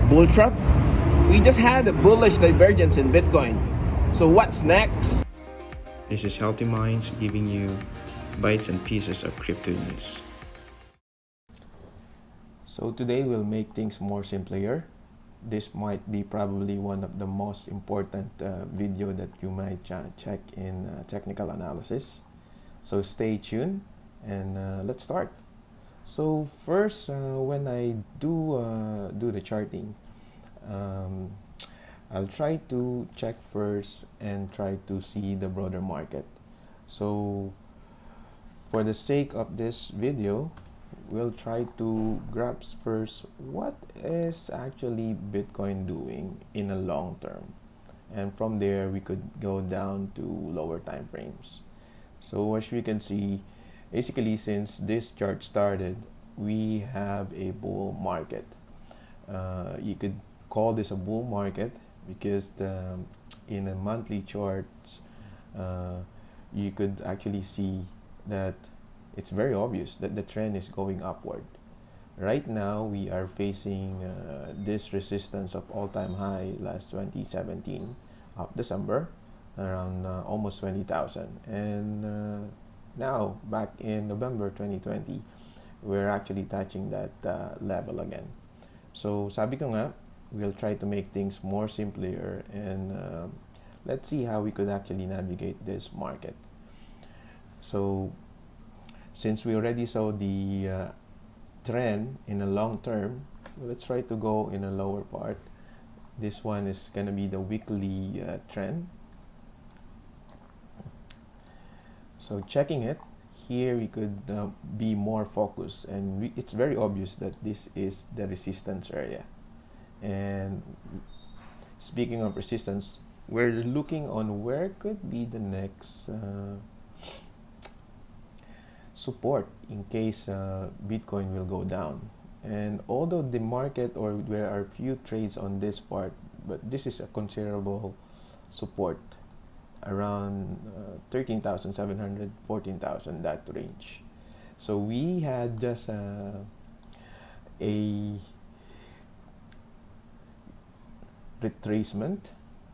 BullTrap? We just had a bullish divergence in Bitcoin. So what's next? This is Healthy Minds giving you bites and pieces of crypto news. So today we'll make things more simpler. This might be probably one of the most important video that you might check in technical analysis. So stay tuned and let's start. So first, when I do the charting, I'll try to check first and try to see the broader market. So for the sake of this video, we'll try to grasp first what is actually Bitcoin doing in a long term, and from there we could go down to lower time frames. So as we can see, basically since this chart started, we have a bull market. You could call this a bull market because in a monthly charts, you could actually see that it's very obvious that the trend is going upward. Right now, we are facing this resistance of all-time high last 2017 of December, around almost 20,000. And now, back in November 2020, we're actually touching that level again. So, sabi ko nga, we'll try to make things more simpler and let's see how we could actually navigate this market. So, since we already saw the trend in a long term, let's try to go in a lower part. This one is going to be the weekly trend. So checking it, here we could be more focused, and it's very obvious that this is the resistance area. And speaking of resistance, we're looking on where could be the next support in case Bitcoin will go down. And although the market, or there are few trades on this part, but this is a considerable support around 13,700, 14,000, that range. So we had just a retracement,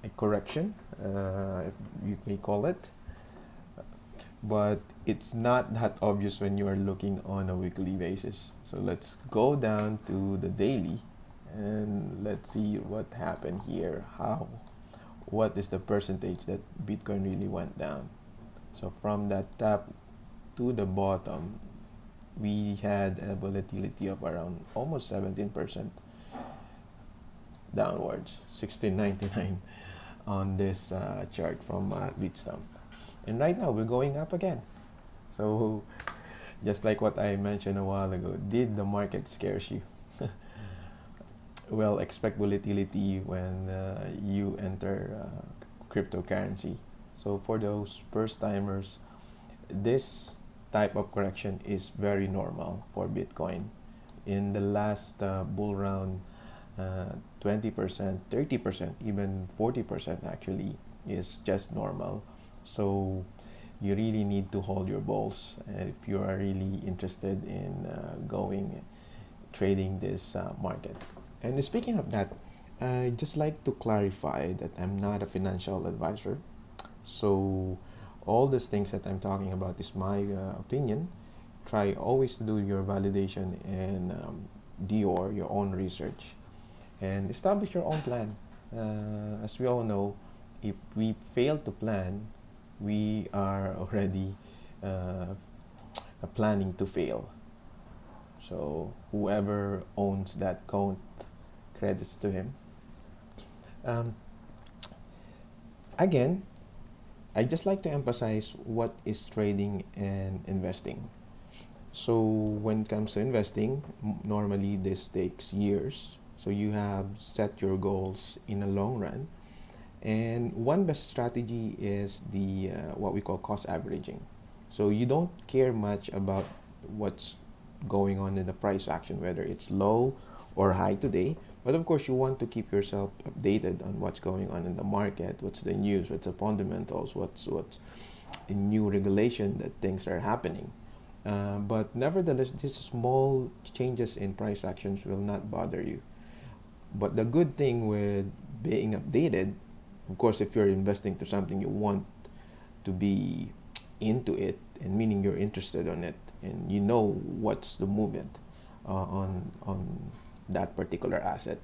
a correction, if you may call it, but it's not that obvious when you are looking on a weekly basis. So let's go down to the daily and let's see what happened here. What is the percentage that Bitcoin really went down? So from that top to the bottom, we had a volatility of around almost 17% downwards, 1699 on this chart from Bitstamp. And right now we're going up again. So just like what I mentioned a while ago, did the market scares you? Well, expect volatility when you enter cryptocurrency. So for those first timers, this type of correction is very normal for Bitcoin. In the last bull round, 20%, 30%, even 40% actually is just normal. So you really need to hold your balls if you are really interested in trading this market. And speaking of that, I'd just like to clarify that I'm not a financial advisor. So all these things that I'm talking about is my opinion. Try always to do your validation and do your own research and establish your own plan. As we all know, if we fail to plan, we are already planning to fail. So whoever owns that account, credits to him. Again, I just like to emphasize what is trading and investing. So when it comes to investing, normally this takes years. So you have set your goals in a long run. And one best strategy is the what we call cost averaging. So you don't care much about what's going on in the price action, whether it's low or high today. But of course, you want to keep yourself updated on what's going on in the market, what's the news, what's the fundamentals, what's a new regulation that things are happening. But nevertheless, these small changes in price actions will not bother you. But the good thing with being updated, of course, if you're investing to something you want to be into it, and meaning you're interested on it, and you know what's the movement on that particular asset.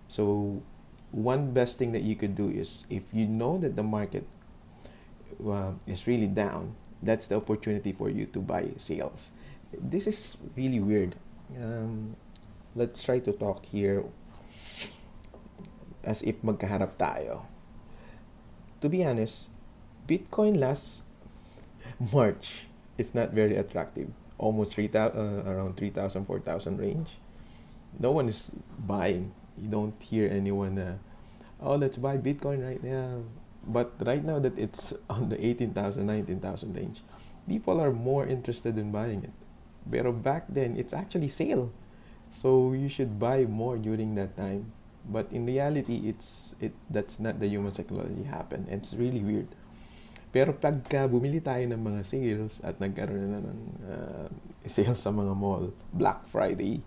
So one best thing that you could do is, if you know that the market is really down, that's the opportunity for you to buy sales. This is really weird. Let's try to talk here as if magkaharap tayo. To be honest, Bitcoin last March is not very attractive. Almost 3,000, around 3,000, 4,000 range. No one is buying. You don't hear anyone, oh, let's buy Bitcoin right now. But right now that it's on the 18,000, 19,000 range, people are more interested in buying it. Pero back then, it's actually sale. So you should buy more during that time. But in reality, that's not the human psychology happen. It's really weird. Pero pagka bumili tayo ng mga sales at nagkaroon na ng sales sa mga mall, Black Friday,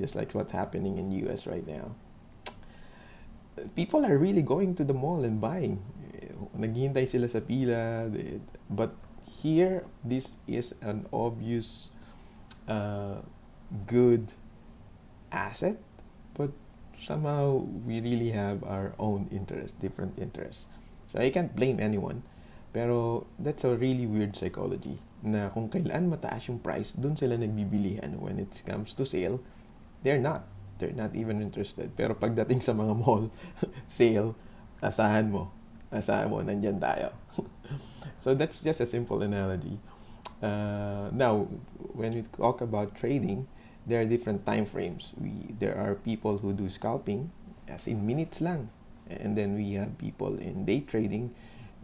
just like what's happening in US right now, people are really going to the mall and buying. Naghihintay sila sa pila. But here, this is an obvious good asset, but somehow we really have our own interest, different interests. So I can't blame anyone. Pero that's a really weird psychology na kung kailan mataas yung price, dun sila nagbibilihan. When it comes to sale, they're not even interested. Pero pagdating sa mga mall, sale, asahan mo, nandyan tayo. So that's just a simple analogy. Now, when we talk about trading, there are different time frames. There are people who do scalping, as in minutes lang. And then we have people in day trading,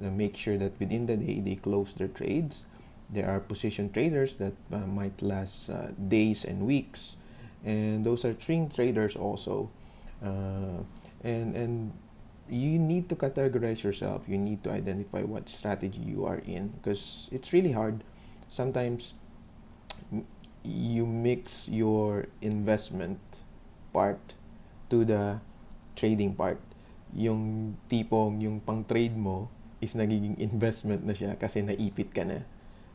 make sure that within the day they close their trades. There are position traders that might last days and weeks, and those are swing traders also. And you need to categorize yourself. You need to identify what strategy you are in, because it's really hard. Sometimes you mix your investment part to the trading part. Yung tipong yung pang trade mo is nagiging investment na siya kasi naipit ka na.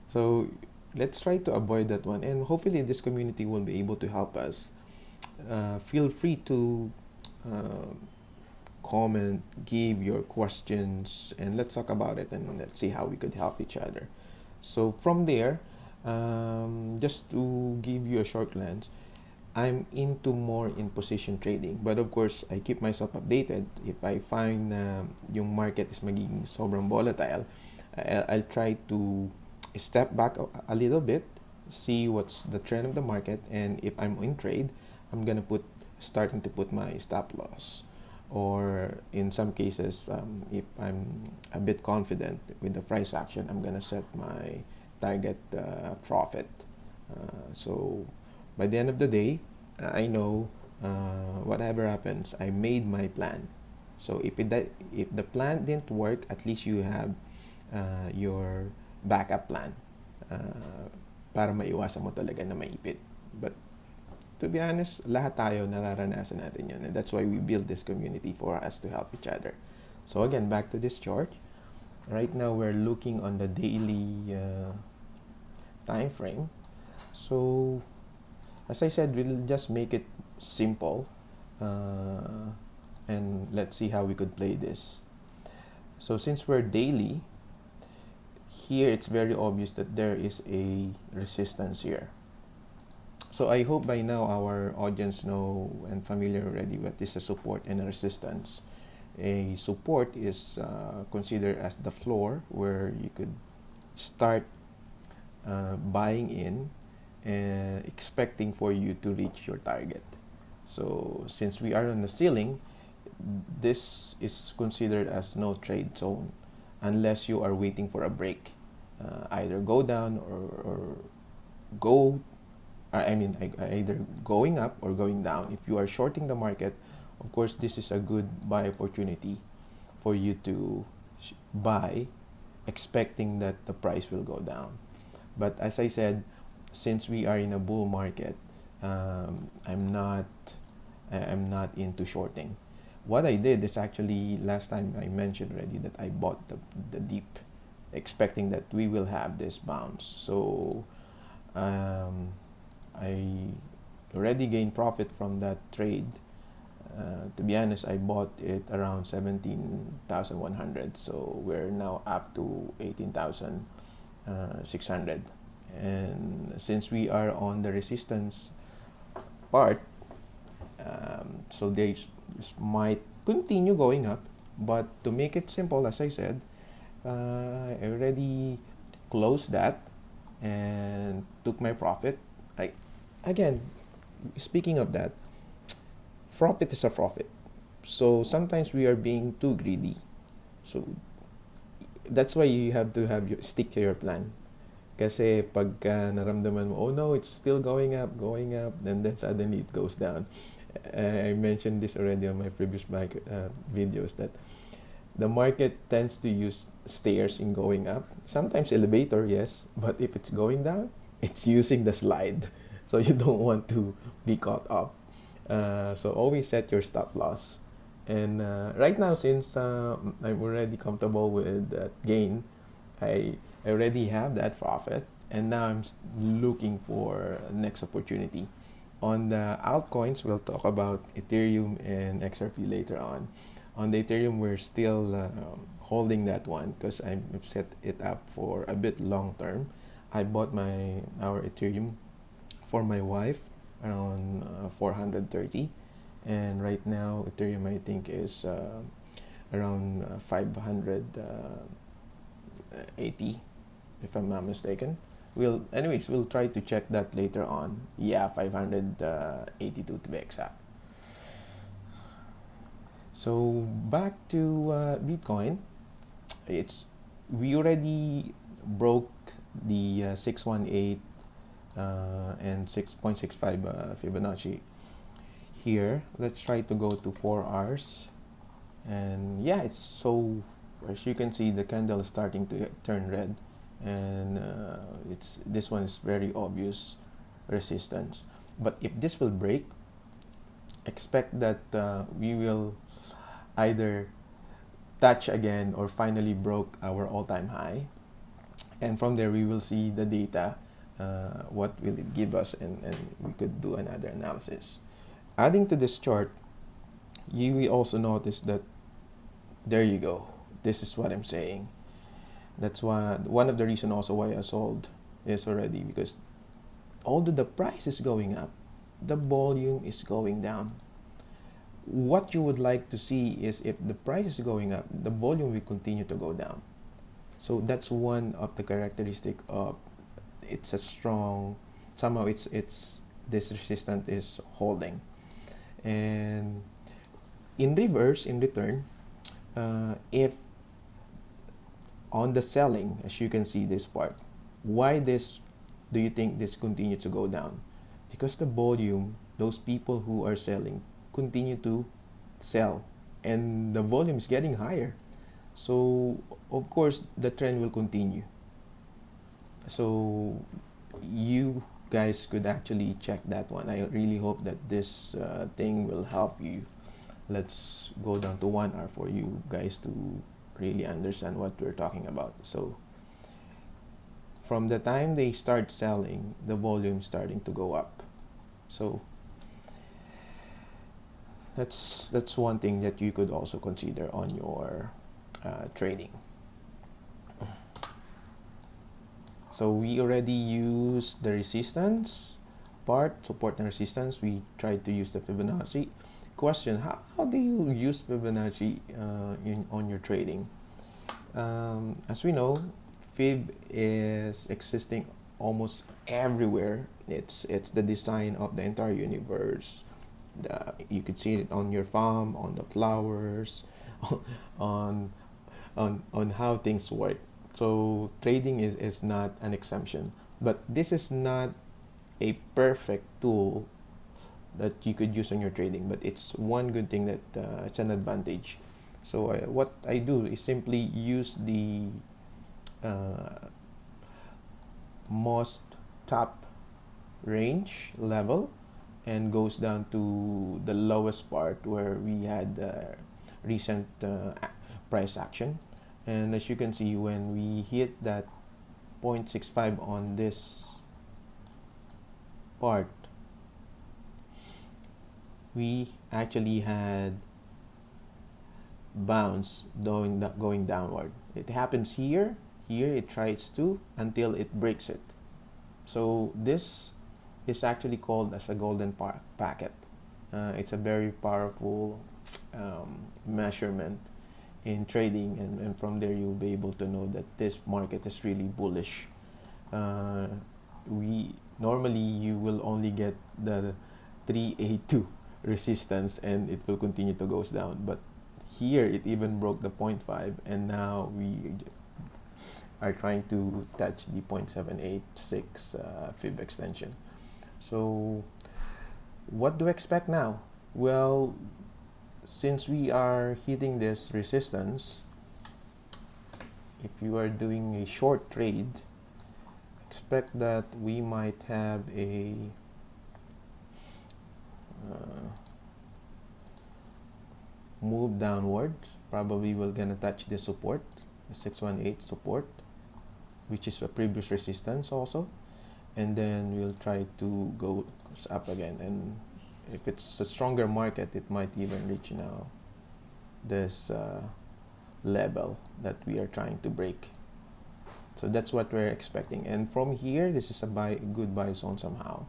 So let's try to avoid that one, and hopefully this community will be able to help us. Feel free to comment, give your questions, and let's talk about it, and let's see how we could help each other. So from there, just to give you a short glance, I'm into more in position trading, but of course I keep myself updated. If I find yung market is magiging sobrang volatile, I'll try to step back a little bit, see what's the trend of the market, and if I'm in trade, I'm gonna starting to put my stop loss, or in some cases, if I'm a bit confident with the price action, I'm gonna set my target profit. So by the end of the day, I know whatever happens, I made my plan. So if the plan didn't work, at least you have your backup plan para maiwasan mo talaga na maipit. But to be honest, lahat tayo nararanasan natin yun, and that's why we build this community, for us to help each other. So again, back to this chart. Right now we're looking on the daily time frame. So as I said, we'll just make it simple, and let's see how we could play this. So since we're daily, here it's very obvious that there is a resistance here. So I hope by now our audience know and familiar already what is a support and a resistance. A support is considered as the floor where you could start buying in and expecting for you to reach your target. So since we are on the ceiling, this is considered as no trade zone unless you are waiting for a break, either go down or go, either going up or going down. If you are shorting the market, of course this is a good buy opportunity for you to buy, expecting that the price will go down. But as I said, since we are in a bull market, I'm not I'm not into shorting. What I did is actually, last time I mentioned already that I bought the dip, expecting that we will have this bounce. So I already gained profit from that trade. To be honest, I bought it around 17,100, so we're now up to 18,600. And since we are on the resistance part, so they might continue going up, but to make it simple, as I said, I already closed that and took my profit. Again, speaking of that, profit is a profit. So sometimes we are being too greedy. So that's why you have to stick to your plan. Kasi pagka naramdaman mo, oh no, it's still going up, and then suddenly it goes down. I mentioned this already on my previous videos that the market tends to use stairs in going up. Sometimes elevator, yes, but if it's going down, it's using the slide. So you don't want to be caught up. So always set your stop loss. And right now, since I'm already comfortable with that gain, I already have that profit, and now I'm looking for next opportunity. On the altcoins, we'll talk about Ethereum and XRP later on. On the Ethereum, we're still holding that one because I've set it up for a bit long term. I bought our Ethereum for my wife around 430, and right now Ethereum I think is around 580, if I'm not mistaken. We'll try to check that later on. Yeah, 582 to be exact. So back to Bitcoin. We already broke the 618 and 6.65 Fibonacci here. Let's try to go to 4 hours, and yeah, it's so, as you can see, the candle is starting to turn red, and this one is very obvious resistance. But if this will break, expect that we will either touch again or finally broke our all-time high, and from there we will see the data, what will it give us, and we could do another analysis. Adding to this chart, you will also notice that there you go, this is what I'm saying. That's why one of the reasons also why I sold is already because although the price is going up, the volume is going down. What you would like to see is if the price is going up, the volume will continue to go down. So that's one of the characteristic of it's a strong, somehow it's this resistance is holding. And in reverse, in return, if on the selling, as you can see this part, why do you think this continues to go down? Because the volume, those people who are selling continue to sell, and the volume is getting higher. So of course the trend will continue. So you guys could actually check that one. I really hope that this thing will help you. Let's go down to 1 hour for you guys to really understand what we're talking about. So from the time they start selling, the volume starting to go up. So that's one thing that you could also consider on your trading. So we already used the resistance part, support and resistance. We tried to use the Fibonacci. Question, how do you use Fibonacci on your trading? As we know, Fib is existing almost everywhere. It's the design of the entire universe. You could see it on your farm, on the flowers, on how things work. So trading is not an exemption, but this is not a perfect tool that you could use on your trading, but it's one good thing that it's an advantage. So what I do is simply use the most top range level and goes down to the lowest part where we had recent price action. And as you can see, when we hit that 0.65 on this part, we actually had bounce going downward. It happens here, it tries to, until it breaks it. So this is actually called as a golden packet. It's a very powerful measurement in trading, and from there you'll be able to know that this market is really bullish. We normally, you will only get the 382 resistance and it will continue to goes down, but here it even broke the 0.5, and now we are trying to touch the 0.786 fib extension. So what do I expect now? Well, since we are hitting this resistance, if you are doing a short trade, expect that we might have a move downward. Probably we're gonna touch the support, the 618 support, which is a previous resistance also, and then we'll try to go up again. And if it's a stronger market, it might even reach now this level that we are trying to break. So that's what we're expecting, and from here this is a good buy zone somehow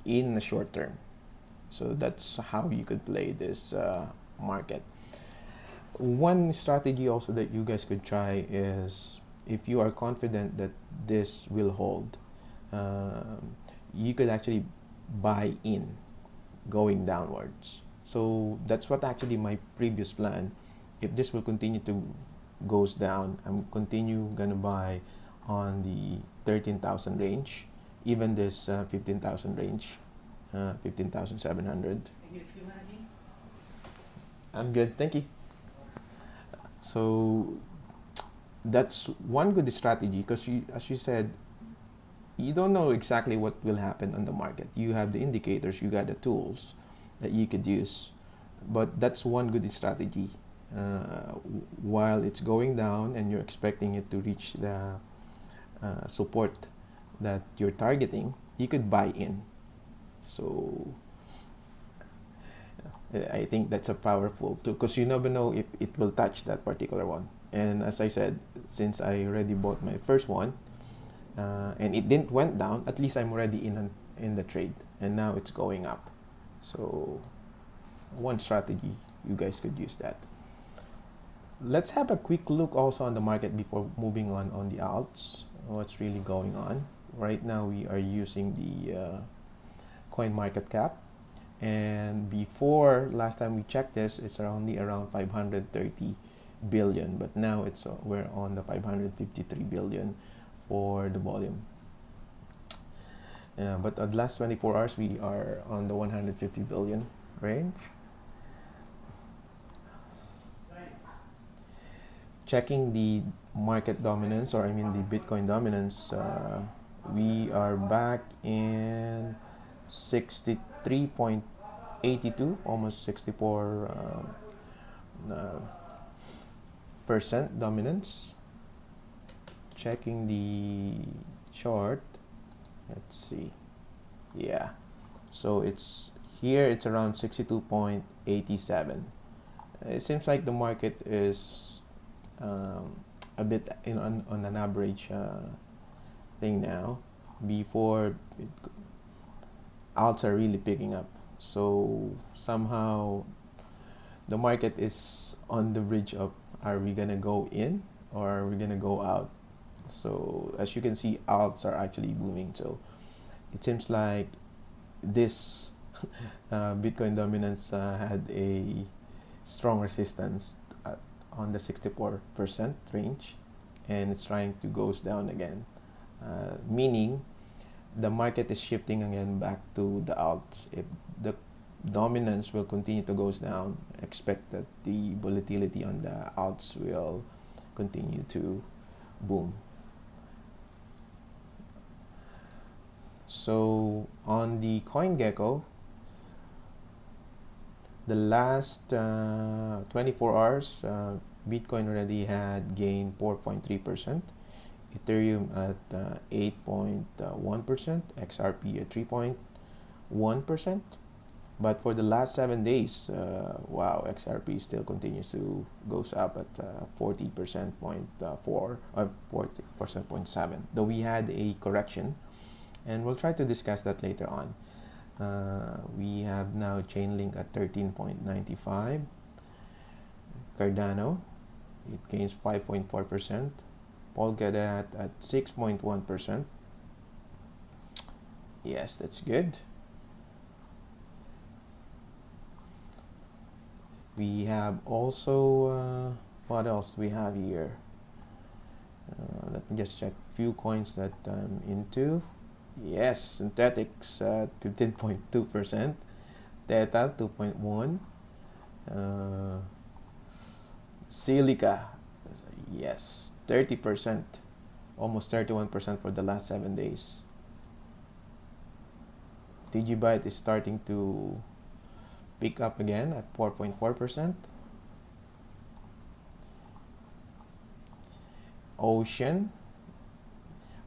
in the short term. So that's how you could play this market. One strategy also that you guys could try is, if you are confident that this will hold, you could actually buy in going downwards. So that's what actually my previous plan. If this will continue to goes down, I'm gonna buy on the 13,000 range, even this 15,000 range, 15,700. I'm good, thank you. So that's one good strategy, because as you said, you don't know exactly what will happen on the market. You have the indicators, you got the tools that you could use, but that's one good strategy. While it's going down and you're expecting it to reach the support that you're targeting, you could buy in. So I think that's a powerful tool, because you never know if it will touch that particular one. And as I said, since I already bought my first one and it didn't went down, at least I'm already in the trade, and now it's going up. So one strategy, you guys could use that. Let's have a quick look also on the market before moving on the alts. What's really going on right now? We are using the coin market cap, and before last time we checked this, it's only around 530 billion, but now it's we're on the 553 billion for the volume. But at the last 24 hours we are on the 150 billion range. Checking the market dominance, or I mean the Bitcoin dominance, we are back in 63.82, almost 64 percent dominance. Checking the chart, let's see, yeah, so it's here, it's around 62.87. It seems like the market is a bit on an average thing now. Before alts are really picking up, so somehow the market is on the bridge of, are we gonna go in or are we gonna go out? So as you can see, alts are actually booming. So it seems like this Bitcoin dominance had a strong resistance on the 64% range, and it's trying to goes down again, meaning the market is shifting again back to the alts. If the dominance will continue to goes down, expect that the volatility on the alts will continue to boom. So on the coin Gecko, the last 24 hours, Bitcoin already had gained 4.3%, Ethereum at 8.1%, XRP at 3.1%. But for the last 7 days, wow, XRP still continues to goes up at 40.4 or 40.7. Though we had a correction, and we'll try to discuss that later on. We have now Chainlink at 13.95. Cardano, it gains 5.4%. Polkadot at 6.1%. Yes, that's good. We have also, what else do we have here? Let me just check few coins that I'm into. Yes, synthetics at 15.2%, Theta 2.1%, Silica, yes, 30%, almost 31% for the last 7 days. Digibyte is starting to pick up again at 4.4%. Ocean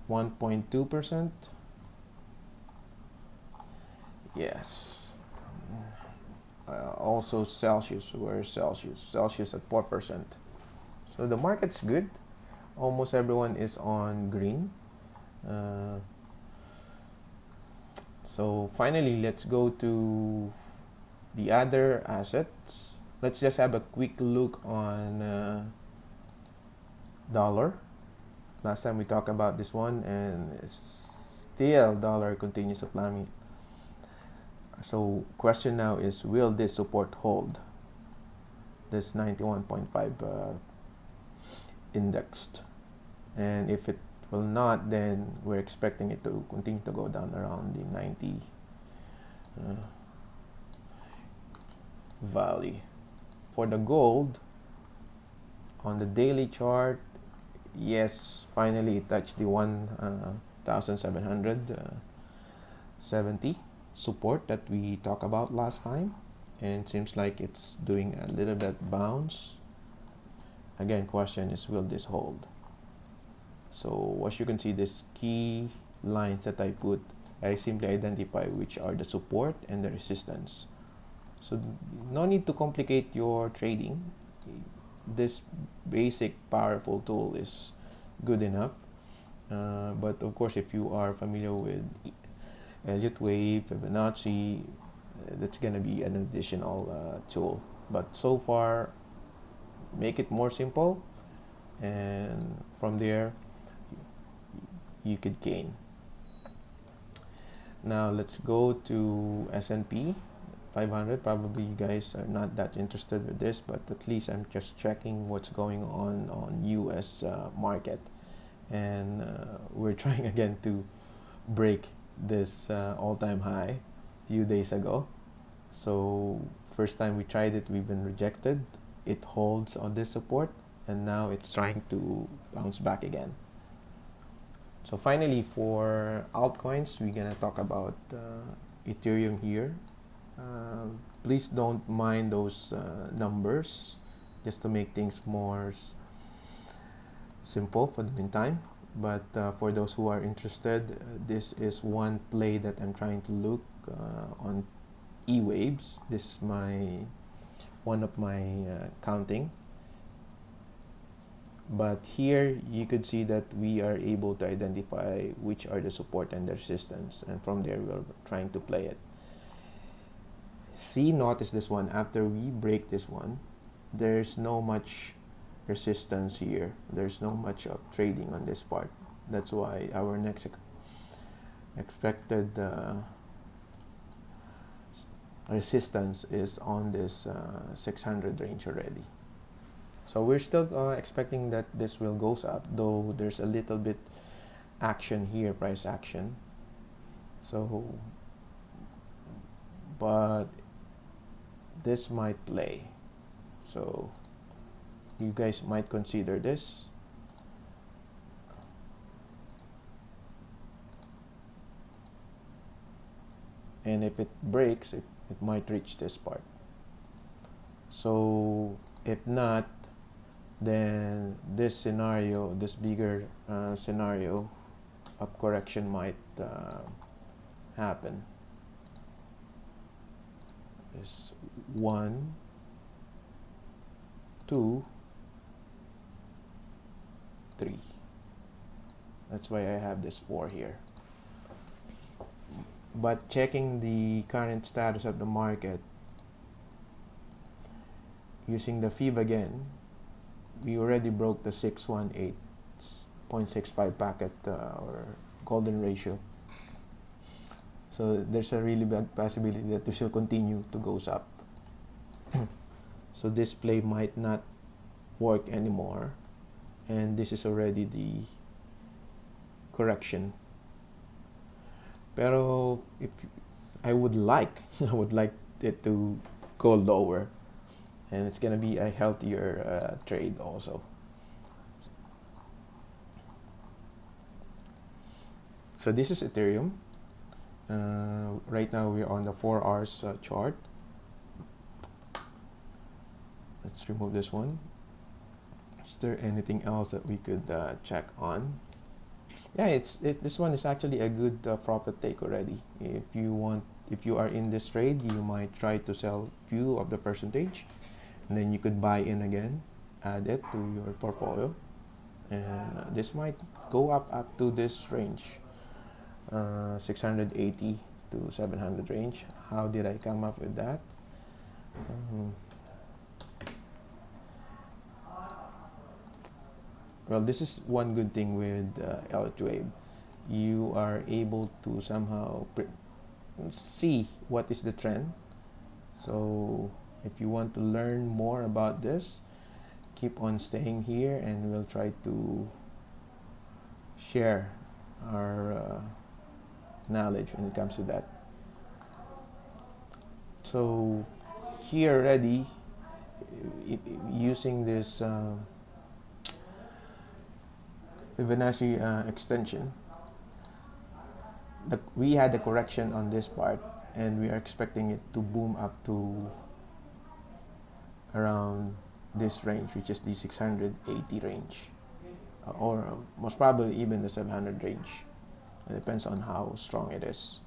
1.2%. Yes. Also Celsius, where's Celsius? Celsius at 4%. So the market's good. Almost everyone is on green. So finally, let's go to the other assets. Let's just have a quick look on dollar. Last time we talked about this one, and still dollar continues to plummet. So question now is, will this support hold? This 91.5 indexed, and if it will not, then we're expecting it to continue to go down around the 90 valley. For the gold, on the daily chart, yes, finally it touched the 1,770 support that we talked about last time, and seems like it's doing a little bit bounce. Again, question is, will this hold? So as you can see, these key lines that I put, I simply identify which are the support and the resistance. So no need to complicate your trading. This basic powerful tool is good enough. But of course, if you are familiar with Elliot Wave, Fibonacci, that's gonna be an additional tool. But so far, make it more simple, and from there you could gain. Now let's go to S&P 500. Probably you guys are not that interested with this, but at least I'm just checking what's going on US market, and we're trying again to break this all-time high a few days ago. So first time we tried it, we've been rejected. It holds on this support, and now it's trying to bounce back again. So finally, for altcoins, we're gonna talk about Ethereum here. Please don't mind those numbers, just to make things more simple for the meantime. But for those who are interested, this is one play that I'm trying to look on E-Waves. This is one of my counting. But here you could see that we are able to identify which are the support and the resistance, and from there we're trying to play it. See, notice this one. After we break this one, there's no much resistance here. There's no much of trading on this part. That's why our next expected resistance is on this 600 range already. So we're still expecting that this will goes up, though there's a little bit action here, price action. So, but this might play. So you guys might consider this. and if it breaks, it might reach this part. So if not, then this scenario, this bigger scenario of correction might happen. Is 1, 2, 3. That's why I have this 4 here. But checking the current status of the market using the Fib again, we already broke the 618.65 packet or golden ratio. So there's a really big possibility that we shall continue to goes up. So this play might not work anymore, and this is already the correction. Pero if I would like it to go lower, and it's gonna be a healthier trade also. So this is Ethereum. Right now we're on the 4 hours chart. Let's remove this one. Is there anything else that we could check on? Yeah, this one is actually a good profit take already. If you are in this trade, you might try to sell few of the percentage, and then you could buy in again, add it to your portfolio, and this might go up to this range, 680 to 700 range. How did I come up with that? Well, this is one good thing with Elliot Wave. You are able to somehow see what is the trend. So if you want to learn more about this, keep on staying here, and we'll try to share our knowledge when it comes to that. So here already, using this Fibonacci extension, we had the correction on this part, and we are expecting it to boom up to around this range, which is the 680 range, or most probably even the 700 range. It depends on how strong it is.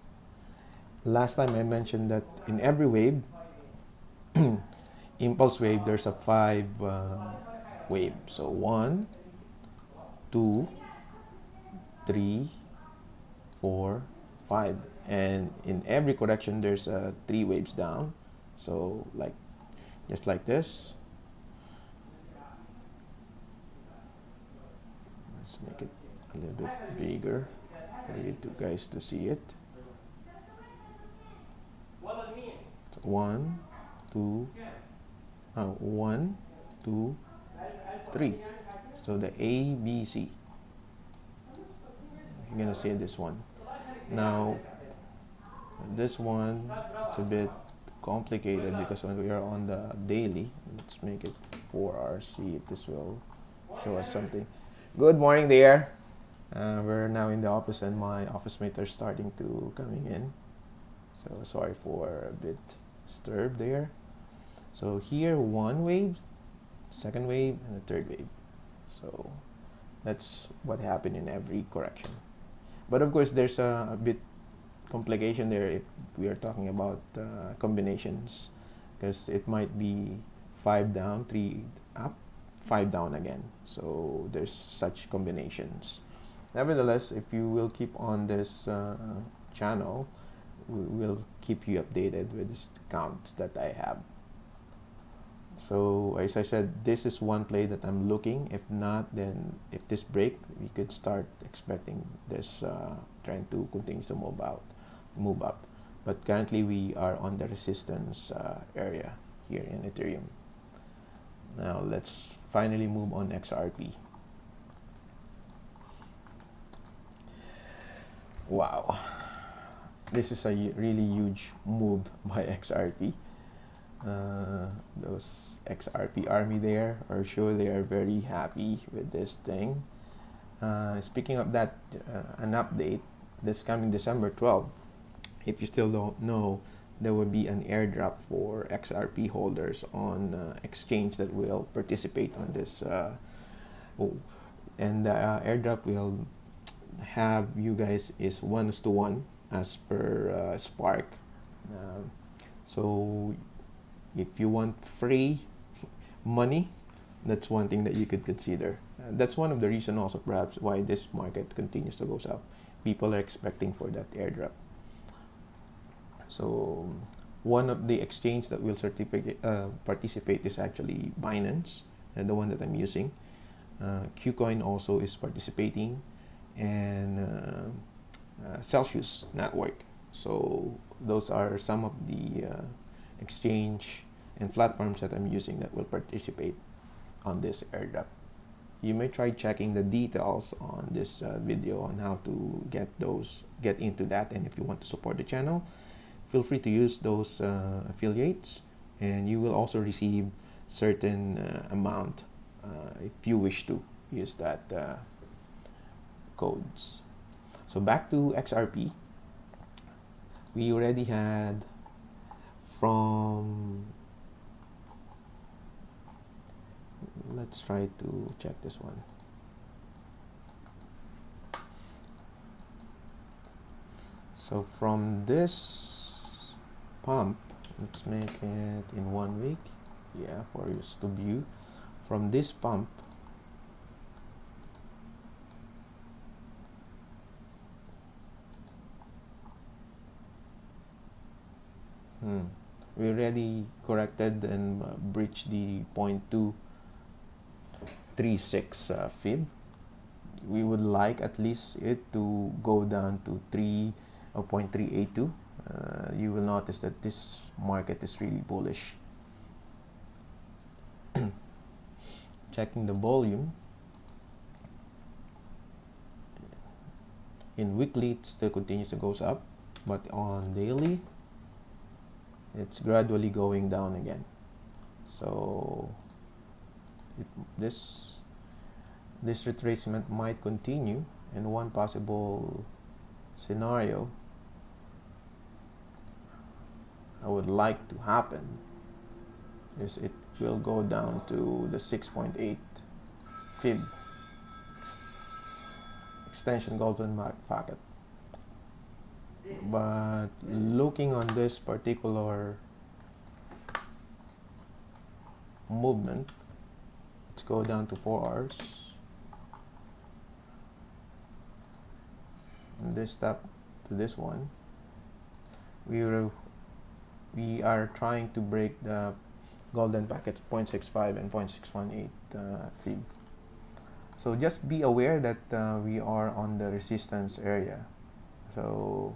Last time I mentioned that in every wave, impulse wave, there's a 5 wave. So 1, 2, 3, 4, 5, and in every correction there's 3 waves down. So just like this. Let's make it a little bit bigger for you guys to see it. So 1, 2, 1, 2, 3. So the A, B, C. You're gonna see this one. Now, this one, it's a bit complicated because when we are on the daily, let's make it 4 hours. See if this will show us something. Good morning there. We're now in the office, and my office mates are starting to coming in. So sorry for a bit disturbed there. So here, 1 wave, 2nd wave, and a 3rd wave. So that's what happened in every correction. But of course, there's a bit complication there if we are talking about combinations, because it might be 5 down, 3 up, 5 down again. So there's such combinations. Nevertheless, if you will keep on this channel, we will keep you updated with this count that I have. So as I said, this is one play that I'm looking. If not, then if this break, we could start expecting this trend to continue to move up. But currently we are on the resistance area here in Ethereum. Now let's finally move on XRP. Wow, this is a really huge move by XRP. Those XRP army there are sure they are very happy with this thing. Speaking of that, an update, this coming December 12th if you still don't know, there will be an airdrop for XRP holders on exchange that will participate on this. And the airdrop will have you guys is 1:1 as per Spark. So if you want free money, that's one thing that you could consider. That's one of the reasons also perhaps why this market continues to go up. People are expecting for that airdrop. So one of the exchange that will participate is actually Binance, the one that I'm using. Qcoin also is participating, and Celsius network. So those are some of the exchange and platforms that I'm using that will participate on this airdrop. You may try checking the details on this video on how to get into that, and if you want to support the channel, feel free to use those affiliates, and you will also receive certain amount if you wish to use that codes. So back to XRP, we already had from, let's try to check this one. So from this pump, let's make it in 1 week, yeah, for us to view. From this pump, we already corrected and breached the 0.236 fib. We would like at least it to go down to 0.382. You will notice that this market is really bullish. Checking the volume, in weekly it still continues to go up, but on daily it's gradually going down again. So this retracement might continue, and one possible scenario I would like to happen is it will go down to the 6.8 fib extension golden packet. But looking on this particular movement, let's go down to 4 hours, and this step to this one, we are trying to break the golden packets 0.65 and 0.618 fib. So just be aware that we are on the resistance area. So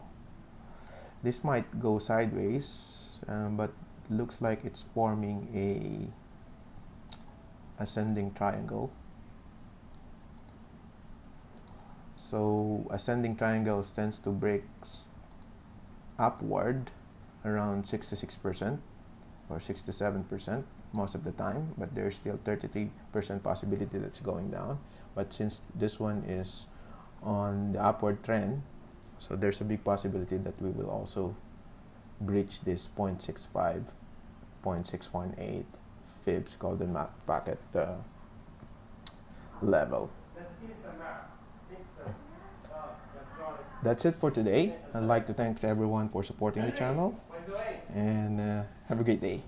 this might go sideways, but looks like it's forming a ascending triangle. So ascending triangles tends to break upward around 66% or 67% most of the time, but there's still 33% possibility that's going down. But since this one is on the upward trend, so there's a big possibility that we will also breach this 0.65, 0.618 fibs golden packet level. That's it for today. I'd like to thank everyone for supporting the channel, and have a great day.